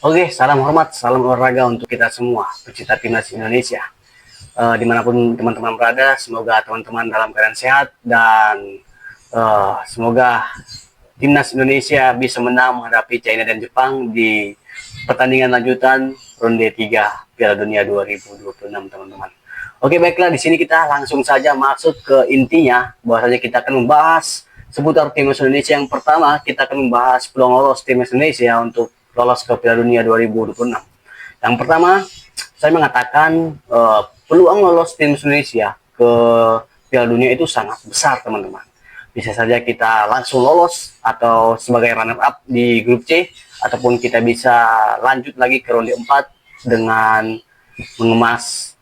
Oke, salam hormat, salam olahraga untuk kita semua, pecinta timnas Indonesia. Dimanapun teman-teman berada, semoga teman-teman dalam keadaan sehat dan semoga timnas Indonesia bisa menang menghadapi China dan Jepang di pertandingan lanjutan ronde 3 Piala Dunia 2026, teman-teman. Oke, baiklah, di sini kita langsung saja masuk ke intinya, bahwasanya kita akan membahas seputar timnas Indonesia. Yang pertama, kita akan membahas peluang lolos timnas Indonesia untuk lolos ke Piala Dunia 2026. Yang pertama, saya mengatakan peluang lolos timnas Indonesia ke Piala Dunia itu sangat besar, teman-teman. Bisa saja kita langsung lolos atau sebagai runner up di grup C, ataupun kita bisa lanjut lagi ke ronde 4 dengan mengemas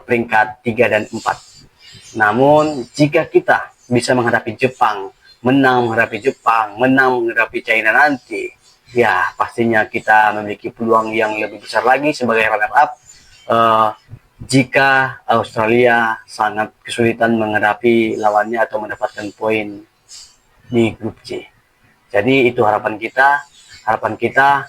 peringkat 3 dan 4. Namun jika kita bisa menghadapi Jepang, menang menghadapi China nanti, ya pastinya kita memiliki peluang yang lebih besar lagi sebagai runner up jika Australia sangat kesulitan menghadapi lawannya atau mendapatkan poin di grup C. Jadi itu harapan kita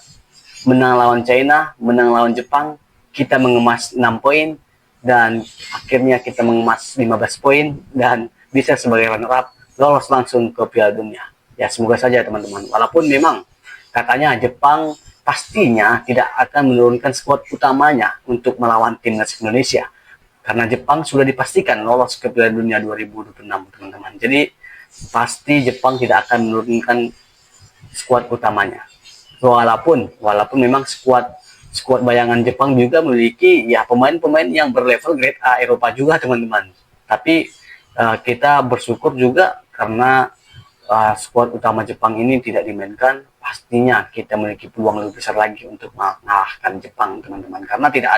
menang lawan China, menang lawan Jepang, kita mengemas 6 poin dan akhirnya kita mengemas 15 poin dan bisa sebagai runner up lolos langsung ke Piala Dunia. Ya semoga saja, teman-teman. Walaupun memang katanya Jepang pastinya tidak akan menurunkan skuad utamanya untuk melawan timnas Indonesia, karena Jepang sudah dipastikan lolos ke Piala Dunia 2026, teman-teman. Jadi pasti Jepang tidak akan menurunkan skuad utamanya. Walaupun memang skuad bayangan Jepang juga memiliki ya pemain-pemain yang berlevel grade A Eropa juga, teman-teman. Tapi kita bersyukur juga karena skuad utama Jepang ini tidak dimainkan, pastinya kita memiliki peluang lebih besar lagi untuk mengalahkan Jepang, teman-teman. Karena tidak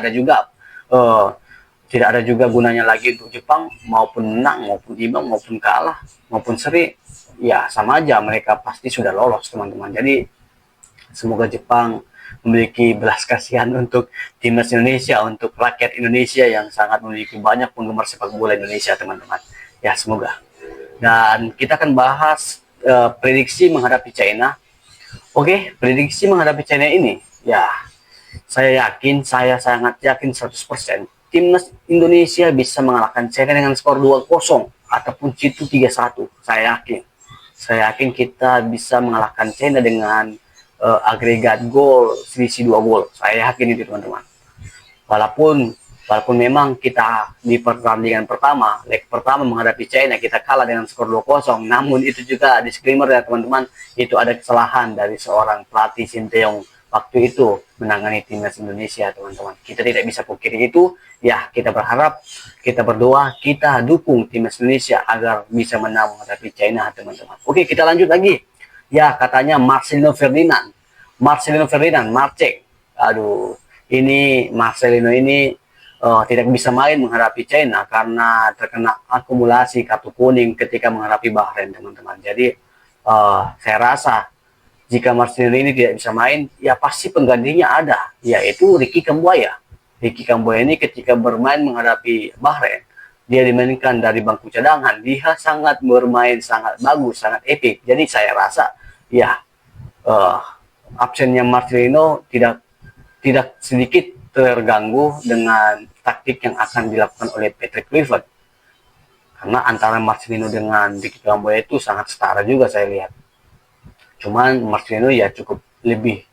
ada juga gunanya lagi untuk Jepang, maupun menang, maupun imbang, maupun kalah, maupun seri, ya sama aja mereka pasti sudah lolos, teman-teman. Jadi semoga Jepang memiliki belas kasihan untuk timnas Indonesia, untuk rakyat Indonesia yang sangat memiliki banyak penggemar sepak bola Indonesia, teman-teman. Ya semoga. Dan kita akan bahas prediksi menghadapi China. Oke, prediksi menghadapi China ini, ya saya sangat yakin 100% timnas Indonesia bisa mengalahkan China dengan skor 2-0 ataupun jitu 3-1. Saya yakin kita bisa mengalahkan China dengan agregat gol selisih 2 gol. Saya yakin itu, teman-teman. Walaupun memang kita di pertandingan pertama, leg pertama menghadapi China, kita kalah dengan skor 2-0. Namun itu juga disclaimer ya, teman-teman, itu ada kesalahan dari seorang pelatih Sinteyong waktu itu menangani timnas Indonesia, teman-teman. Kita tidak bisa pungkiri itu. Ya, kita berharap, kita berdoa, kita dukung timnas Indonesia agar bisa menang menghadapi China, teman-teman. Oke, kita lanjut lagi. Ya, katanya Marcelino Ferdinand, Marcek. Aduh, ini Marcelino ini tidak bisa main menghadapi China karena terkena akumulasi kartu kuning ketika menghadapi Bahrain, teman-teman. Jadi saya rasa jika Marcelino ini tidak bisa main, ya pasti penggantinya ada, yaitu Ricky Kambuaya. Ricky Kambuaya ini ketika bermain menghadapi Bahrain, dia dimainkan dari bangku cadangan. Dia sangat bermain, sangat bagus, sangat epik. Jadi saya rasa ya absennya Marcelino tidak sedikit terganggu dengan taktik yang akan dilakukan oleh Patrick Kluivert. Karena antara Marcelino dengan Ricky Kambuaya itu sangat setara juga saya lihat. Cuman Marcelino ya cukup lebih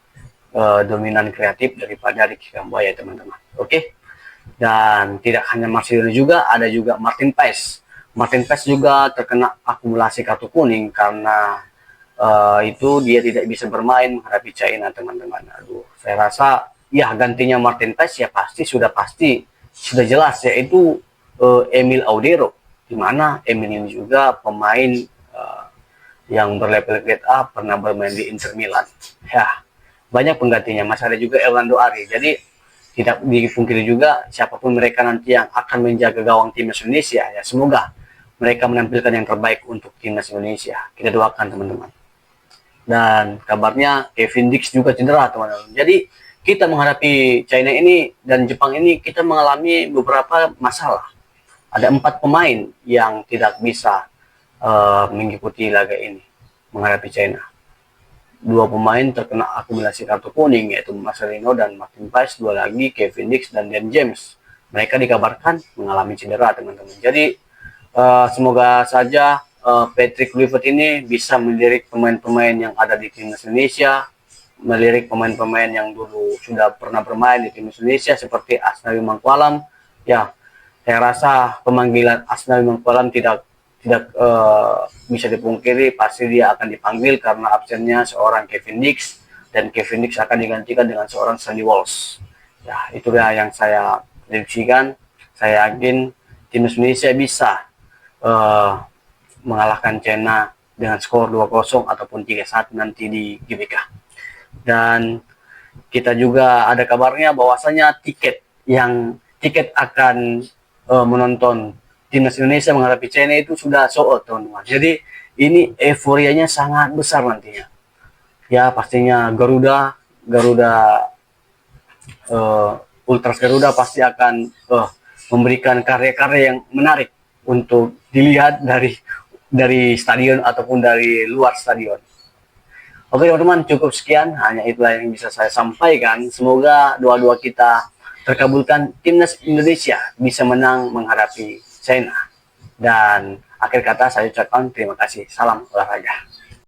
dominan kreatif daripada Ricky Kambuaya, teman-teman. Oke. Dan tidak hanya Marcelino juga, ada juga Martin Paes. Martin Paes juga terkena akumulasi kartu kuning karena itu dia tidak bisa bermain menghadapi China, teman-teman. Aduh, saya rasa ya gantinya Martin Paes ya sudah jelas, yaitu Emil Audero, di mana Emil ini juga pemain yang berlevel grade A, pernah bermain di Inter Milan. Ya, banyak penggantinya, masih ada juga Orlando Ari. Jadi tidak dipungkiri juga siapapun mereka nanti yang akan menjaga gawang timnas Indonesia, ya semoga mereka menampilkan yang terbaik untuk timnas Indonesia. Kita doakan, teman-teman. Dan kabarnya Kevin Dix juga cedera, teman-teman. Jadi kita menghadapi China ini dan Jepang ini, kita mengalami beberapa masalah. Ada 4 pemain yang tidak bisa mengikuti laga ini menghadapi China. dua pemain terkena akumulasi kartu kuning, yaitu Marcelino dan Martin Paes, dua lagi Kevin Dix dan Dan James. Mereka dikabarkan mengalami cedera, teman-teman. Jadi semoga saja Patrick Kluivert ini bisa melirik pemain-pemain yang ada di timnas Indonesia, melirik pemain-pemain yang dulu sudah pernah bermain di timnas Indonesia seperti Asnawi Mangkualam. Ya, saya rasa pemanggilan Asnawi Mangkualam tidak bisa dipungkiri, pasti dia akan dipanggil karena absennya seorang Kevin Dix, dan Kevin Dix akan digantikan dengan seorang Sandy Walsh. Ya, itulah yang saya prediksikan. Saya yakin timnas Indonesia bisa uh, mengalahkan China dengan skor 2-0 ataupun 3-1 nanti di GBK. Dan kita juga ada kabarnya bahwasanya tiket akan menonton timnas Indonesia menghadapi China itu sudah sold, teman-teman. Jadi ini euforianya sangat besar nantinya. Ya, pastinya Garuda Ultras Garuda pasti akan memberikan karya-karya yang menarik untuk dilihat dari stadion ataupun dari luar stadion. Oke teman-teman, cukup sekian, hanya itulah yang bisa saya sampaikan. Semoga doa-doa kita terkabulkan, timnas Indonesia bisa menang menghadapi China. Dan akhir kata saya ucapkan terima kasih. Salam olahraga.